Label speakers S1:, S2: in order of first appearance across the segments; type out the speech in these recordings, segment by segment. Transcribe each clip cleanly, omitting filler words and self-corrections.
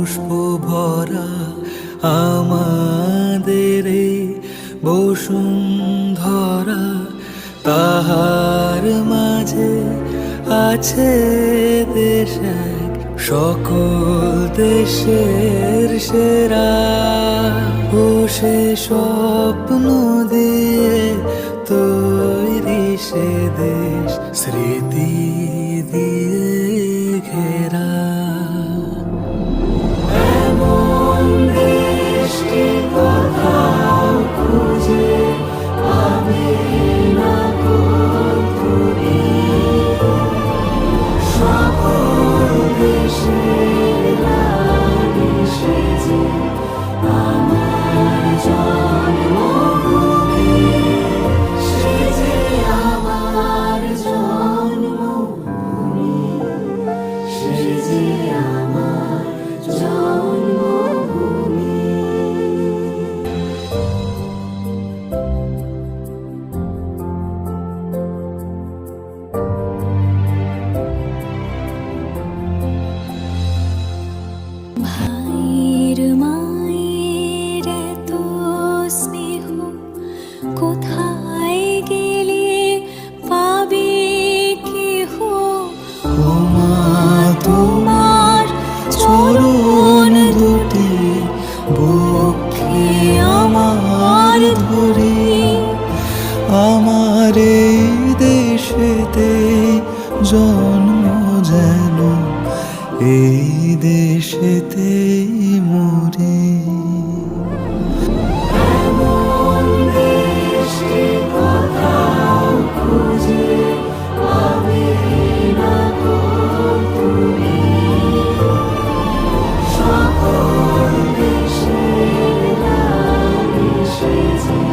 S1: পুষ্প ভরা আমাদের এই বসুন্ধরা, তাহার মাঝে আছে দেশ এক, সকল দেশের সেরা। ও সে স্বপ্ন দিয়ে তৈরি সে দেশ, স্মৃতি দিয়ে ঘেরা। এমন দেশটি কোথাও খুঁজে পাবে না তুমি, সকল দেশের রানী সেজে আমার জন্মভূমি, সেজে আমার জন্মভূমি, সেজে আমার জন্মভূমি।
S2: ভাইয়ের মায়ের এত স্নেহ কোথায় গেলে পাবে কেহ?
S1: ও মা, তোমার চরণ দুটি বক্ষে আমার ধরি, আমার এই দেশেতে জন্ম যেন এই দেশেতেই মরি। এমন দেশটি কোথাও খুঁজে পাবে না তুমি, সকল দেশের রানী সেজে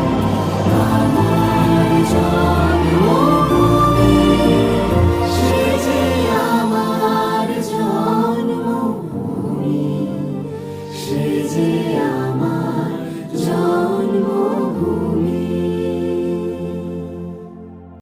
S1: আমার জন্মভূমি, সেজে আমার জন্মভূমি, সেজে আমার জন্মভূমি।